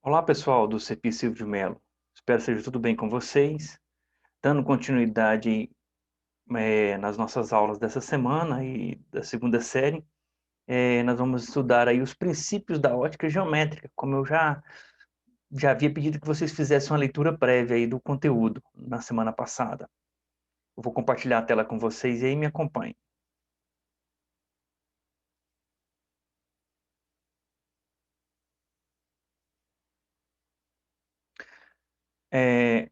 Olá pessoal do CEPI Silvio de Mello, espero que seja tudo bem com vocês, dando continuidade nas nossas aulas dessa semana e da segunda série, nós vamos estudar aí os princípios da ótica geométrica, como eu já havia pedido que vocês fizessem uma leitura prévia aí do conteúdo na semana passada. Eu vou compartilhar a tela com vocês e aí me acompanhem.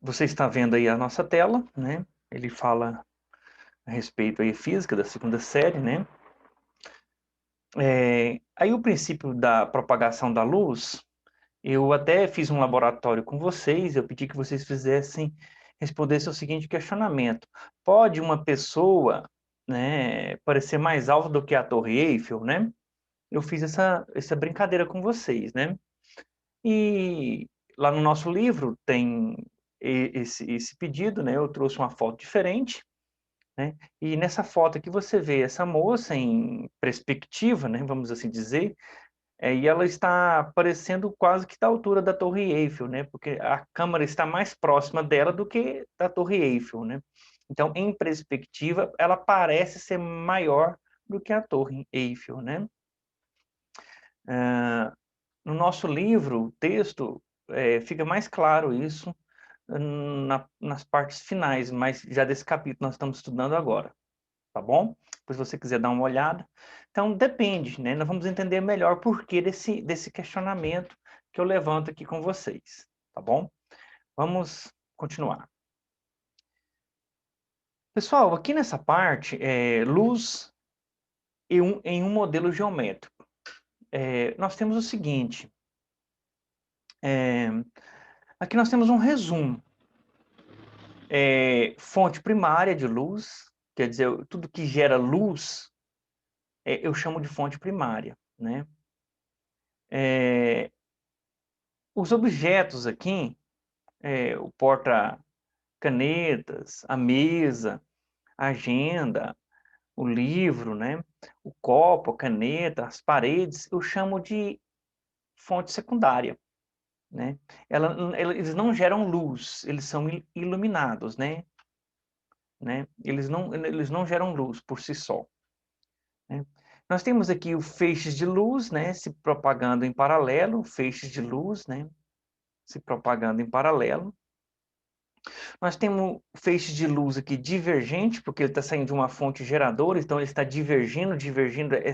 Você está vendo aí a nossa tela, né? Ele fala a respeito aí física da segunda série, né? Aí o princípio da propagação da luz, eu até fiz um laboratório com vocês, eu pedi que vocês respondessem o seguinte questionamento: pode uma pessoa, né, parecer mais alta do que a Torre Eiffel, né? Eu fiz essa brincadeira com vocês, né? E lá no nosso livro tem esse pedido, né? Eu trouxe uma foto diferente, né? E nessa foto aqui você vê essa moça em perspectiva, né? Vamos assim dizer. E ela está aparecendo quase que da altura da Torre Eiffel, né? Porque a câmera está mais próxima dela do que da Torre Eiffel, né? Então, em perspectiva, ela parece ser maior do que a Torre Eiffel, né? No nosso livro, o texto, fica mais claro isso nas partes finais, mas já desse capítulo nós estamos estudando agora, tá bom? Depois, se você quiser dar uma olhada. Então, depende, né? Nós vamos entender melhor o porquê desse questionamento que eu levanto aqui com vocês, tá bom? Vamos continuar. Pessoal, aqui nessa parte, luz em um modelo geométrico. Nós temos o seguinte, é, aqui nós temos um resumo. Fonte primária de luz, quer dizer, tudo que gera luz, eu chamo de fonte primária, né? Os objetos aqui, o porta-canetas, a mesa, a agenda, o livro, né? O copo, a caneta, as paredes, eu chamo de fonte secundária, né? Eles não geram luz, eles são iluminados, né? Eles não geram luz por si só, né? Nós temos aqui o feixes de luz, né? Se propagando em paralelo, feixes de luz, né? Se propagando em paralelo. Nós temos feixes de luz aqui divergente, porque ele está saindo de uma fonte geradora, então ele está divergindo,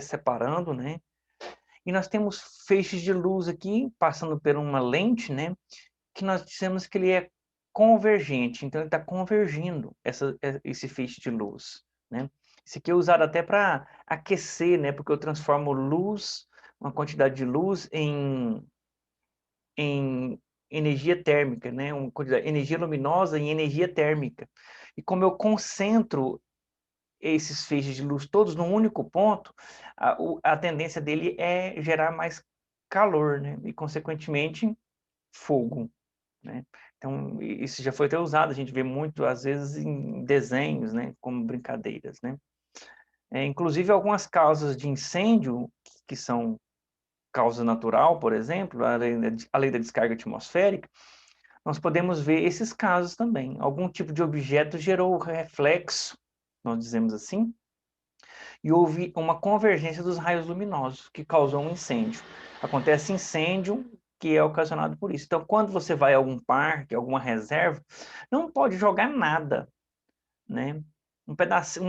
separando, né? E nós temos feixes de luz aqui, passando por uma lente, né? Que nós dissemos que ele é convergente, então ele está convergindo esse feixe de luz, né? Esse aqui é usado até para aquecer, né? Porque eu transformo luz, uma quantidade de luz em energia térmica, né? Uma quantidade, energia luminosa em energia térmica. E como eu concentro esses feixes de luz todos num único ponto, a tendência dele é gerar mais calor, né? E, consequentemente, fogo, né? Então, isso já foi até usado, a gente vê muito, às vezes, em desenhos, né? Como brincadeiras, né? Inclusive, algumas causas de incêndio, que são causa natural, por exemplo, além da descarga atmosférica, nós podemos ver esses casos também. Algum tipo de objeto gerou reflexo, nós dizemos assim, e houve uma convergência dos raios luminosos, que causou um incêndio. Acontece incêndio que é ocasionado por isso. Então, quando você vai a algum parque, alguma reserva, não pode jogar nada, né? Um pedaço,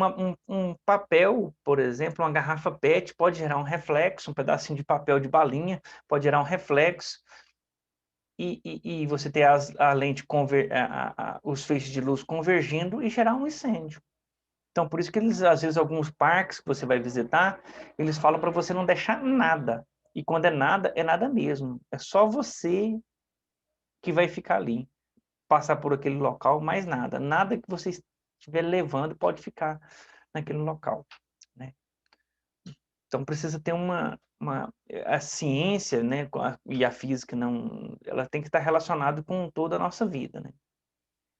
um papel, por exemplo, uma garrafa PET pode gerar um reflexo, um pedacinho de papel de balinha pode gerar um reflexo, e você ter a lente, os feixes de luz convergindo e gerar um incêndio. Então, por isso que eles, às vezes, alguns parques que você vai visitar, eles falam para você não deixar nada. E quando é nada mesmo. É só você que vai ficar ali, passar por aquele local, mais nada. Nada que você estiver levando pode ficar naquele local, né? Então, precisa ter a ciência, né, e a física, não, ela tem que estar relacionada com toda a nossa vida, né?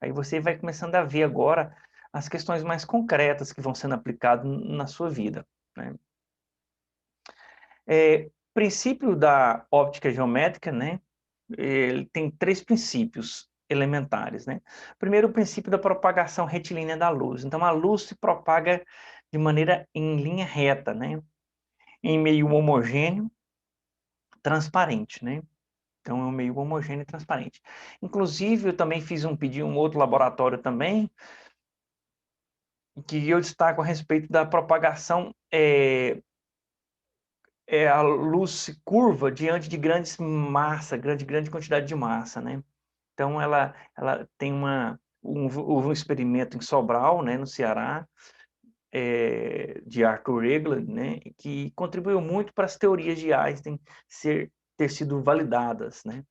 Aí você vai começando a ver agora as questões mais concretas que vão sendo aplicadas na sua vida, né? Princípio da óptica geométrica, né? ele tem 3 princípios elementares, né? Primeiro, o princípio da propagação retilínea da luz. Então, a luz se propaga de maneira em linha reta, né? Em meio homogêneo, transparente, né? Então, é um meio homogêneo e transparente. Inclusive, eu também pedi um outro laboratório também, que eu destaco a respeito da propagação, a luz se curva diante de grandes massa, grande quantidade de massa, né? Então, ela tem houve um experimento em Sobral, né, no Ceará, de Arthur Egler, né, que contribuiu muito para as teorias de Einstein ter sido validadas, né?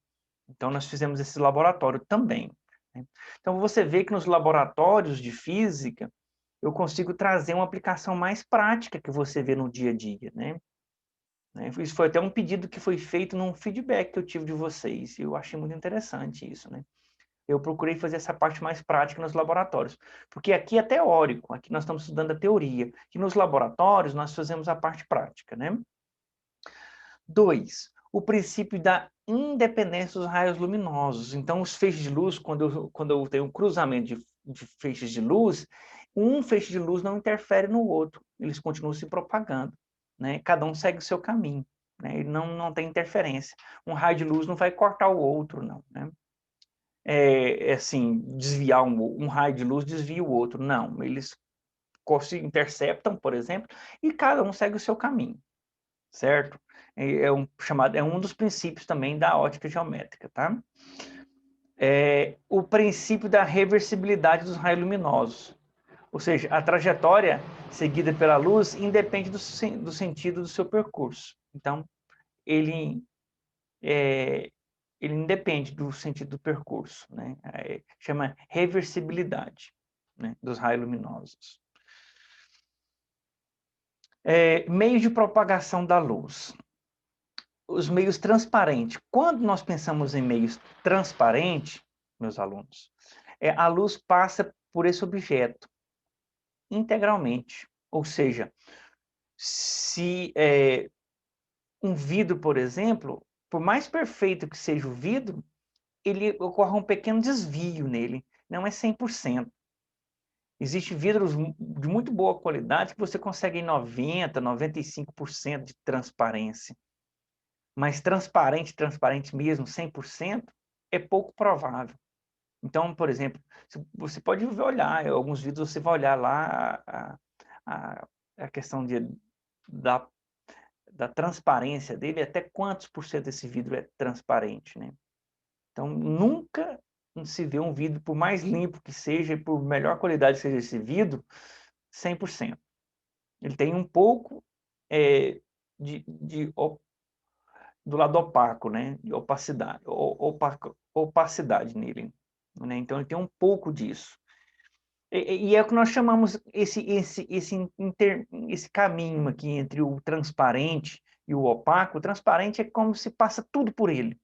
Então, nós fizemos esse laboratório também, né? Então, você vê que nos laboratórios de física, eu consigo trazer uma aplicação mais prática que você vê no dia a dia, né? Isso foi até um pedido que foi feito num feedback que eu tive de vocês, e eu achei muito interessante isso, né? Eu procurei fazer essa parte mais prática nos laboratórios, porque aqui é teórico, aqui nós estamos estudando a teoria, e nos laboratórios nós fazemos a parte prática, né? 2, o princípio da independência dos raios luminosos. Então, os feixes de luz, quando eu tenho um cruzamento de feixes de luz, um feixe de luz não interfere no outro, eles continuam se propagando, né? Cada um segue o seu caminho, né? Ele não tem interferência. Um raio de luz não vai cortar o outro, não, né? Assim, desviar um raio de luz desvia o outro. Não, eles se interceptam, por exemplo, e cada um segue o seu caminho, certo? É um dos princípios também da ótica geométrica, tá? O princípio da reversibilidade dos raios luminosos. Ou seja, a trajetória seguida pela luz independe do sentido do seu percurso. Então, ele ele independe do sentido do percurso, né? Chama reversibilidade, né, dos raios luminosos. Meios de propagação da luz. Os meios transparentes. Quando nós pensamos em meios transparentes, meus alunos, a luz passa por esse objeto integralmente. Ou seja, se um vidro, por exemplo, por mais perfeito que seja o vidro, ele ocorre um pequeno desvio nele, não é 100%. Existem vidros de muito boa qualidade que você consegue em 90%, 95% de transparência. Mas transparente mesmo, 100%, é pouco provável. Então, por exemplo, você pode olhar, alguns vidros você vai olhar lá a questão da, da transparência dele, até quantos por cento desse vidro é transparente, né? Então, nunca se vê um vidro, por mais limpo que seja, por melhor qualidade que seja esse vidro, 100%. Ele tem um pouco do lado opaco, né? De opacidade, opacidade nele, né? Então, ele tem um pouco disso. E é o que nós chamamos esse caminho aqui entre o transparente e o opaco. O transparente é como se passa tudo por ele.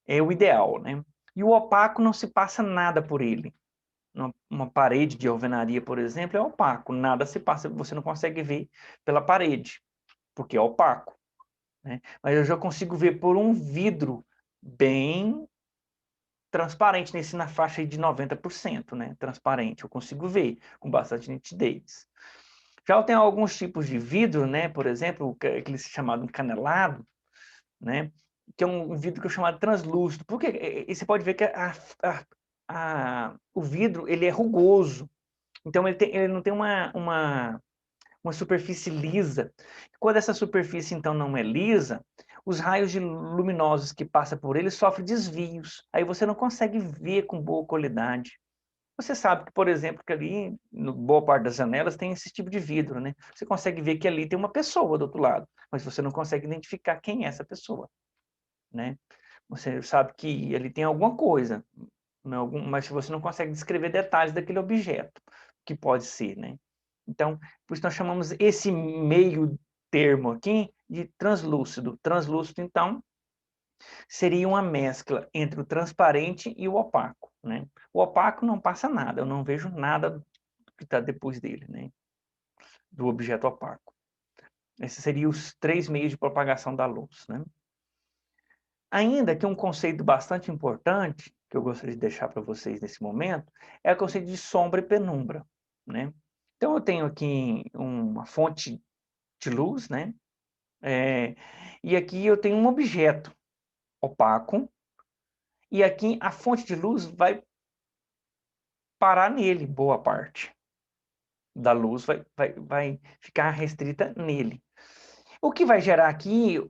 É o ideal, né? E o opaco não se passa nada por ele. Uma parede de alvenaria, por exemplo, é opaco. Nada se passa, você não consegue ver pela parede, porque é opaco, né? Mas eu já consigo ver por um vidro bem transparente, na faixa de 90%, né? Transparente, eu consigo ver com bastante nitidez. Já tem alguns tipos de vidro, né? Por exemplo, aquele chamado canelado, né? Que é um vidro que é chamado translúcido. Porque e você pode ver que o vidro ele é rugoso. Então ele não tem uma superfície lisa. Quando essa superfície então não é lisa, os raios luminosos que passam por ele sofrem desvios. Aí você não consegue ver com boa qualidade. Você sabe que, por exemplo, que ali, no boa parte das janelas, tem esse tipo de vidro, né? Você consegue ver que ali tem uma pessoa do outro lado, mas você não consegue identificar quem é essa pessoa, né? Você sabe que ali tem alguma coisa, mas você não consegue descrever detalhes daquele objeto, que pode ser, né? Então, por isso nós chamamos esse meio termo aqui de translúcido. Translúcido, então, seria uma mescla entre o transparente e o opaco, né? O opaco não passa nada, eu não vejo nada que está depois dele, né? Do objeto opaco. Esses seriam os 3 meios de propagação da luz, né? Ainda que um conceito bastante importante, que eu gostaria de deixar para vocês nesse momento, é o conceito de sombra e penumbra, né? Então, eu tenho aqui uma fonte de luz, né? E aqui eu tenho um objeto opaco, e aqui a fonte de luz vai parar nele, boa parte da luz vai ficar restrita nele. O que vai gerar aqui,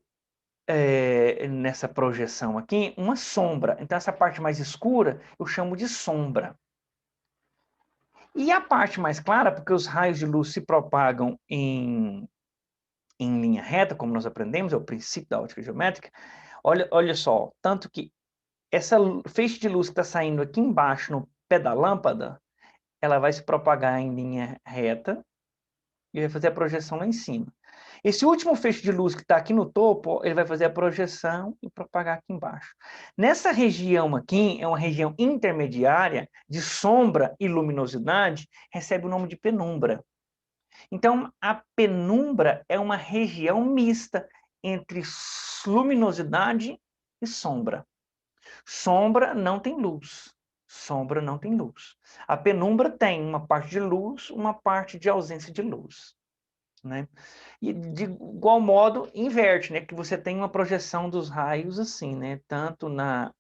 nessa projeção aqui, uma sombra. Então, essa parte mais escura eu chamo de sombra. E a parte mais clara, porque os raios de luz se propagam em linha reta, como nós aprendemos, é o princípio da ótica geométrica. Olha só, tanto que essa feixe de luz que está saindo aqui embaixo no pé da lâmpada, ela vai se propagar em linha reta e vai fazer a projeção lá em cima. Esse último feixe de luz que está aqui no topo, ele vai fazer a projeção e propagar aqui embaixo. Nessa região aqui, é uma região intermediária de sombra e luminosidade, recebe o nome de penumbra. Então, a penumbra é uma região mista entre luminosidade e sombra. Sombra não tem luz. Sombra não tem luz. A penumbra tem uma parte de luz, uma parte de ausência de luz, né? E de igual modo, inverte, né? Que você tem uma projeção dos raios assim, né? Tanto na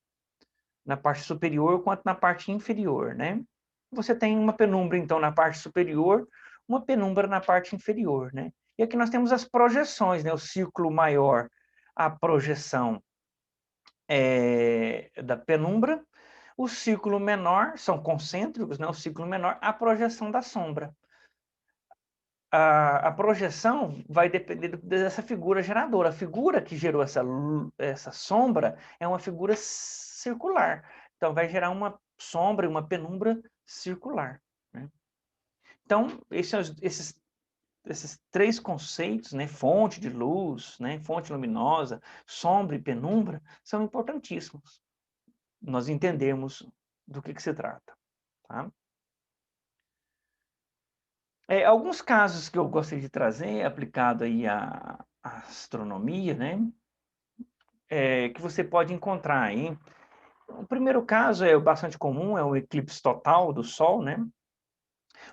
parte superior quanto na parte inferior, né? Você tem uma penumbra, então, na parte superior, uma penumbra na parte inferior, né? E aqui nós temos as projeções, né? O círculo maior, a projeção da penumbra, o círculo menor, são concêntricos, né? O círculo menor, a projeção da sombra. A projeção vai depender dessa figura geradora. A figura que gerou essa sombra é uma figura circular. Então, vai gerar uma sombra e uma penumbra circular, né? Então, esses três conceitos, né? Fonte de luz, né? Fonte luminosa, sombra e penumbra, são importantíssimos. Nós entendemos do que se trata, tá? Alguns casos que eu gostaria de trazer, aplicado aí à astronomia, né? Que você pode encontrar aí. O primeiro caso é bastante comum, é o eclipse total do Sol, né?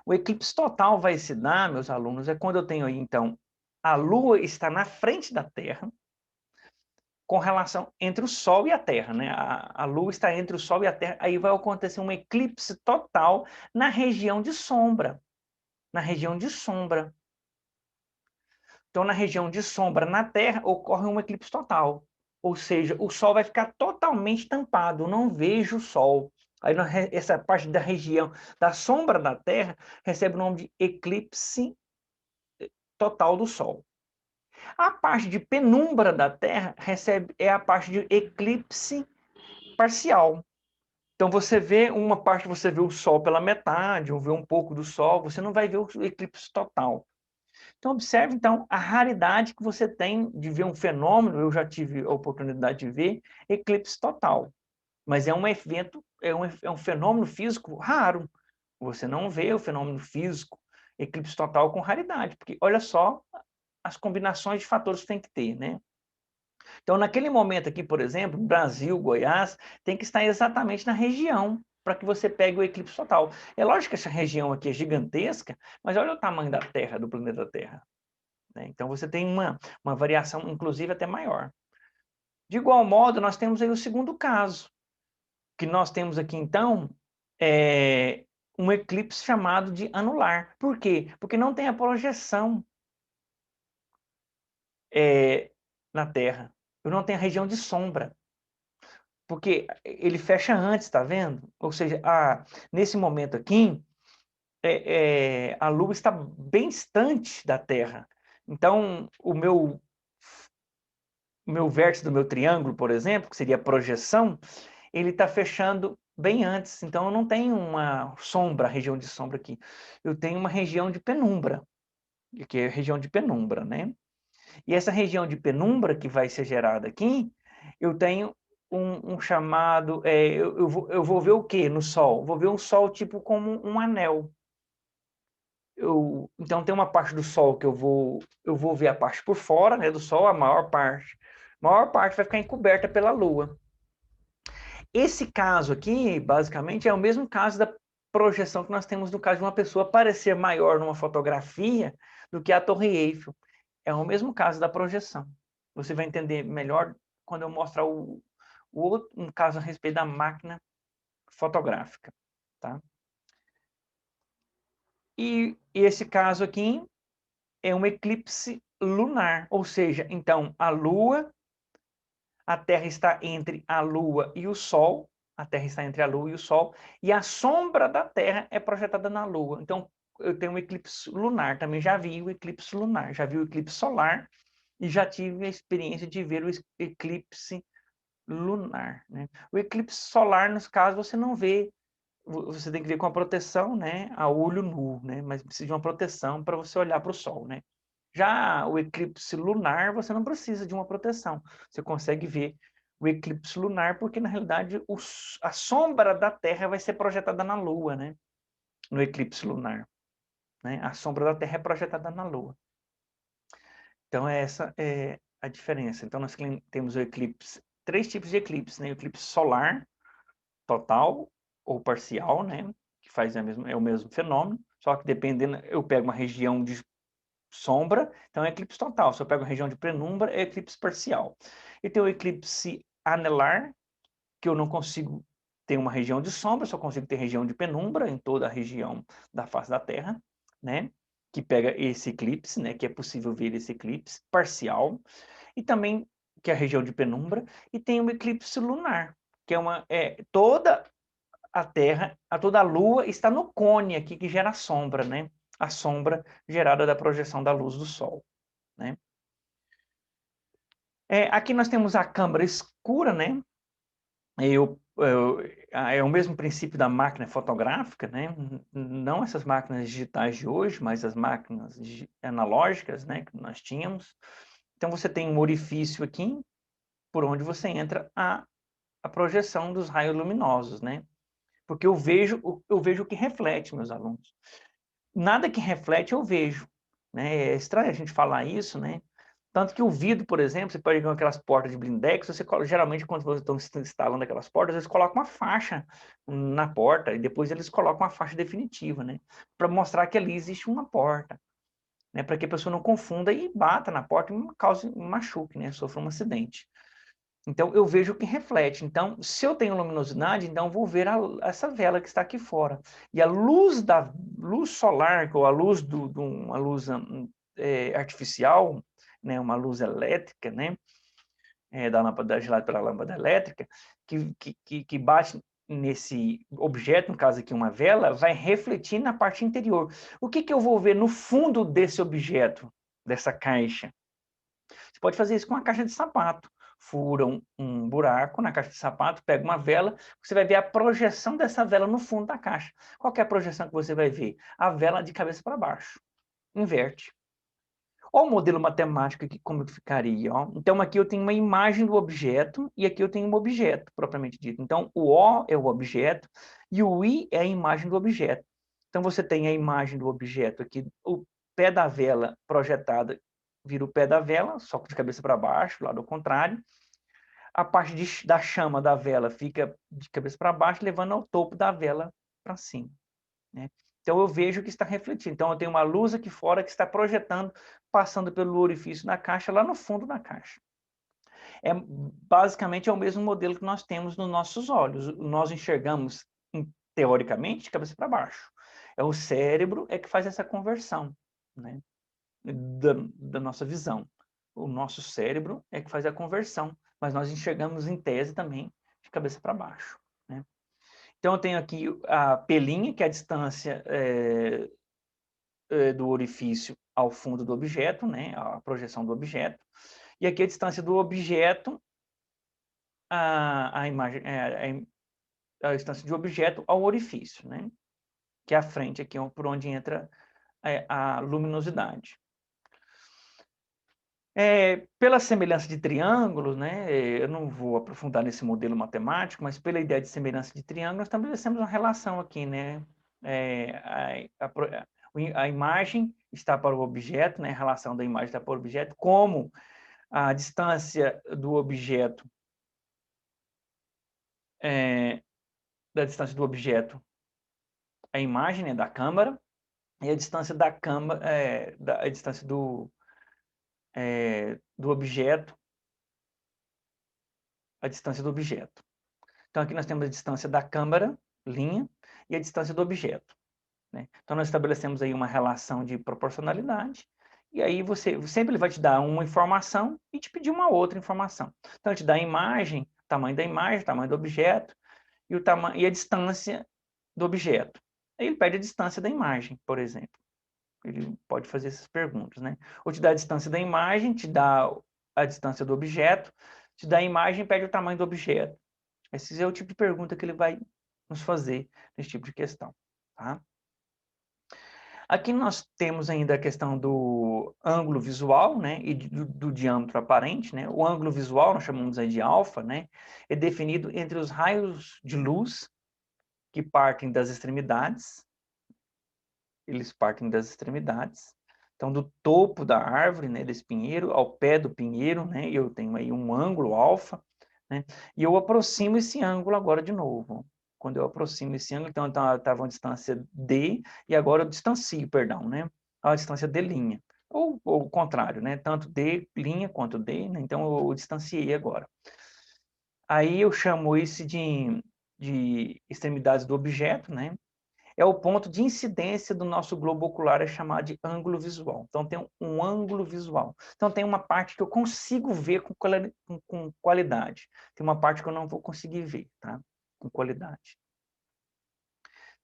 O eclipse total vai se dar, meus alunos, é quando eu tenho aí, então, a Lua está na frente da Terra, com relação entre o Sol e a Terra, né? A Lua está entre o Sol e a Terra, aí vai acontecer um eclipse total na região de sombra. Na região de sombra. Então, na região de sombra na Terra, ocorre um eclipse total. Ou seja, o Sol vai ficar totalmente tampado, eu não vejo o Sol. Aí, essa parte da região da sombra da Terra recebe o nome de eclipse total do Sol. A parte de penumbra da Terra é a parte de eclipse parcial. Então, você vê uma parte, você vê o Sol pela metade, ou vê um pouco do Sol, você não vai ver o eclipse total. Então, observe, então, a raridade que você tem de ver um fenômeno. Eu já tive a oportunidade de ver eclipse total, mas é um evento, é um fenômeno físico raro. Você não vê o fenômeno físico, eclipse total, com raridade, porque olha só as combinações de fatores que tem que ter, né? Então, naquele momento aqui, por exemplo, Brasil, Goiás, tem que estar exatamente na região para que você pegue o eclipse total. É lógico que essa região aqui é gigantesca, mas olha o tamanho da Terra, do planeta Terra, né? Então, você tem uma variação, inclusive, até maior. De igual modo, nós temos aí o segundo caso, que nós temos aqui, então, um eclipse chamado de anular. Por quê? Porque não tem a projeção na Terra. Eu não tenho a região de sombra. Porque ele fecha antes, tá vendo? Ou seja, nesse momento aqui, a Lua está bem distante da Terra. Então, o meu vértice do meu triângulo, por exemplo, que seria a projeção, ele está fechando bem antes. Então, eu não tenho uma sombra, região de sombra aqui. Eu tenho uma região de penumbra, que é a região de penumbra, né? E essa região de penumbra que vai ser gerada aqui, eu tenho um chamado... eu vou ver o quê no Sol? Vou ver um Sol tipo como um anel. Então, tem uma parte do Sol que eu vou ver a parte por fora, né, do Sol, a maior parte maior parte vai ficar encoberta pela Lua. Esse caso aqui, basicamente, é o mesmo caso da projeção que nós temos no caso de uma pessoa parecer maior numa fotografia do que a Torre Eiffel. É o mesmo caso da projeção. Você vai entender melhor quando eu mostrar um caso a respeito da máquina fotográfica. Tá? E esse caso aqui é um eclipse lunar, ou seja, então a Terra está entre a Lua e o Sol, a Terra está entre a Lua e o Sol, e a sombra da Terra é projetada na Lua. Então, eu tenho um eclipse lunar, também já vi o eclipse lunar, já vi o eclipse solar e já tive a experiência de ver o eclipse lunar. Né? O eclipse solar, nos casos, você não vê, você tem que ver com a proteção, né, a olho nu, né, mas precisa de uma proteção para você olhar para o Sol, né. Já o eclipse lunar, você não precisa de uma proteção, você consegue ver o eclipse lunar, porque na realidade a sombra da Terra vai ser projetada na Lua, né, no eclipse lunar, né, a sombra da Terra é projetada na Lua. Então essa é a diferença. Então nós temos o eclipse, 3 tipos de eclipse, né, o eclipse solar, total ou parcial, né? Que faz é o mesmo fenômeno, só que dependendo, eu pego uma região de sombra, então é eclipse total. Se eu pego uma região de penumbra, é eclipse parcial. E tem o eclipse anelar, que eu não consigo ter uma região de sombra, só consigo ter região de penumbra em toda a região da face da Terra, né? Que pega esse eclipse, né? Que é possível ver esse eclipse parcial. E também, que é a região de penumbra, e tem o eclipse lunar, que toda a Terra, toda a Lua está no cone aqui que gera a sombra, né? A sombra gerada da projeção da luz do Sol, né? Aqui nós temos a câmara escura, né? É o mesmo princípio da máquina fotográfica, né? Não essas máquinas digitais de hoje, mas as máquinas analógicas, né? Que nós tínhamos. Então você tem um orifício aqui por onde você entra a projeção dos raios luminosos, né? Porque eu vejo o que reflete, meus alunos. Nada que reflete eu vejo, né? É estranho a gente falar isso, né? Tanto que o vidro, por exemplo, você pode ver aquelas portas de blindex, geralmente quando você está instalando aquelas portas, eles colocam uma faixa na porta e depois eles colocam uma faixa definitiva, né? Para mostrar que ali existe uma porta, né? Para que a pessoa não confunda e bata na porta e cause um machuque, né? Sofra um acidente. Então, eu vejo o que reflete. Então, se eu tenho luminosidade, então eu vou ver essa vela que está aqui fora. E a luz da luz solar, ou a luz uma luz artificial, né, uma luz elétrica, né, da lâmpada gelada pela lâmpada elétrica, que bate nesse objeto, no caso aqui uma vela, vai refletir na parte interior. O que eu vou ver no fundo desse objeto, dessa caixa? Você pode fazer isso com uma caixa de sapato. Fura um buraco na caixa de sapato, pega uma vela, você vai ver a projeção dessa vela no fundo da caixa. Qual que é a projeção que você vai ver? A vela de cabeça para baixo. Inverte. Olha o modelo matemático aqui, como que ficaria. Ó. Então, aqui eu tenho uma imagem do objeto e aqui eu tenho um objeto, propriamente dito. Então, o O é o objeto e o I é a imagem do objeto. Então, você tem a imagem do objeto aqui, o pé da vela projetada vira o pé da vela, só de cabeça para baixo, lado ao contrário. A parte da chama da vela fica de cabeça para baixo, levando ao topo da vela para cima. Né? Então, eu vejo que está refletindo. Então, eu tenho uma luz aqui fora que está projetando, passando pelo orifício na caixa, lá no fundo da caixa. Basicamente, é o mesmo modelo que nós temos nos nossos olhos. Nós enxergamos, teoricamente, de cabeça para baixo. O cérebro que faz essa conversão, né? da nossa visão. O nosso cérebro é que faz a conversão, mas nós enxergamos em tese também de cabeça para baixo. Né? Então, eu tenho aqui a pelinha, que é a distância do orifício ao fundo do objeto, né? A projeção do objeto. E aqui a distância do objeto, a imagem, a distância de objeto ao orifício, né? Que é a frente aqui, por onde entra a luminosidade. Pela semelhança de triângulos, né, eu não vou aprofundar nesse modelo matemático, mas pela ideia de semelhança de triângulos, nós estabelecemos uma relação aqui, né? A imagem está para o objeto, né? A relação da imagem está para o objeto, como A distância do objeto a imagem, né, da câmera, e a distância da câmera, a distância do objeto, a distância do objeto. Então, aqui nós temos a distância da câmera, linha, e a distância do objeto, né? Então, nós estabelecemos aí uma relação de proporcionalidade, e aí sempre ele vai te dar uma informação e te pedir uma outra informação. Então, ele te dá a imagem, tamanho da imagem, tamanho do objeto, e a distância do objeto. Aí ele pede a distância da imagem, por exemplo. Ele pode fazer essas perguntas, né? Ou te dá a distância da imagem, te dá a distância do objeto, te dá a imagem e pede o tamanho do objeto. Esse é o tipo de pergunta que ele vai nos fazer nesse tipo de questão, tá? Aqui nós temos ainda a questão do ângulo visual, né, e do diâmetro aparente, né? O ângulo visual, nós chamamos aí de alfa, né, é definido entre os raios de luz que partem das extremidades. Eles partem das extremidades. Então, do topo da árvore, né, desse pinheiro, ao pé do pinheiro, né, eu tenho aí um ângulo alfa, né, e eu aproximo esse ângulo agora de novo. Quando eu aproximo esse ângulo, então estava uma distância D, e agora eu distancio, perdão, né, a distância D'. Ou o contrário, né, tanto D' quanto D, né, então eu distanciei agora. Aí eu chamo esse de extremidades do objeto, né, é o ponto de incidência do nosso globo ocular, é chamado de ângulo visual. Então, tem um ângulo visual. Então, tem uma parte que eu consigo ver com qualidade. Tem uma parte que eu não vou conseguir ver, tá? Com qualidade.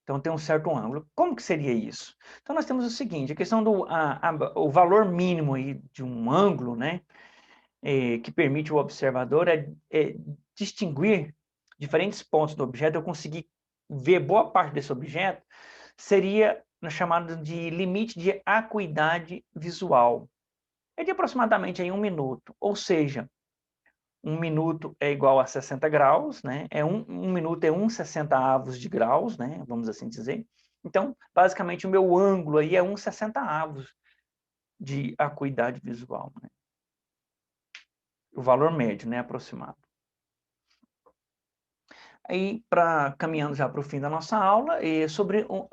Então, tem um certo ângulo. Como que seria isso? Então, nós temos o seguinte, a questão do o valor mínimo aí de um ângulo, né, que permite o observador é distinguir diferentes pontos do objeto, eu conseguir ver boa parte desse objeto, seria chamado de limite de acuidade visual. É de aproximadamente aí 1 minuto, ou seja, 1 minuto é igual a 60 graus, né? Um minuto é 1/60 de graus, né? Vamos assim dizer. Então, basicamente, o meu ângulo aí é 1/60 de acuidade visual, né? O valor médio, né? Aproximado. Aí, caminhando já para o fim da nossa aula, sobre o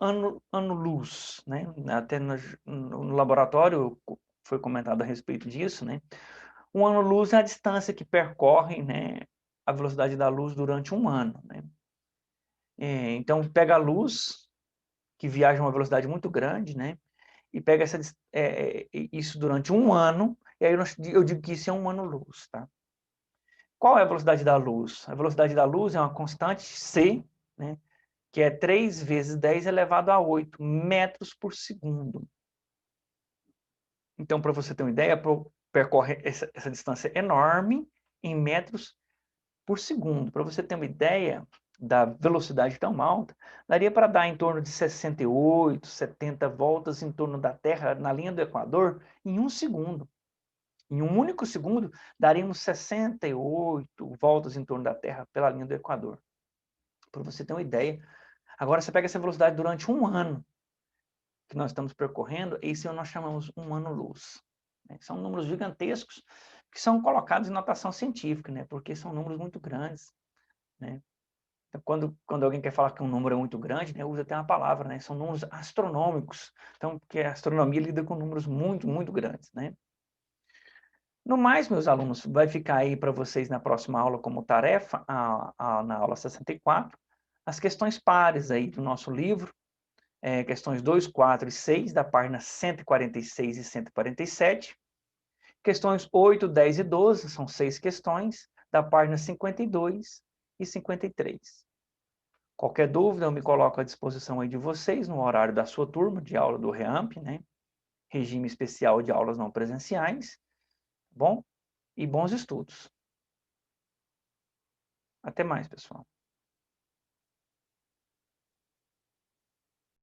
ano-luz, né? Até no laboratório foi comentado a respeito disso, né? Um ano-luz é a distância que percorre, né, a velocidade da luz durante um ano, né? Então, pega a luz, que viaja a uma velocidade muito grande, né? E pega isso durante um ano, e aí eu digo que isso é um ano-luz, tá? Qual é a velocidade da luz? A velocidade da luz é uma constante c, né, que é 3 vezes 10 elevado a 8 metros por segundo. Então, para você ter uma ideia, percorre essa distância enorme em metros por segundo. Para você ter uma ideia da velocidade tão alta, daria para dar em torno de 68, 70 voltas em torno da Terra, na linha do Equador, em 1 segundo. Em um único segundo, daríamos 68 voltas em torno da Terra pela linha do Equador. Para você ter uma ideia. Agora, você pega essa velocidade durante um ano que nós estamos percorrendo, isso nós chamamos um ano-luz. Né? São números gigantescos que são colocados em notação científica, né? Porque são números muito grandes. Né? Então, quando alguém quer falar que um número é muito grande, né, usa até uma palavra, né? São números astronômicos. Então, porque a astronomia lida com números muito, muito grandes. Né? No mais, meus alunos, vai ficar aí para vocês na próxima aula como tarefa, na aula 64, as questões pares aí do nosso livro, questões 2, 4 e 6, da página 146 e 147. Questões 8, 10 e 12, são 6 questões, da página 52 e 53. Qualquer dúvida, eu me coloco à disposição aí de vocês no horário da sua turma de aula do REAMP, né? Regime especial de aulas não presenciais. Bom? E bons estudos. Até mais, pessoal.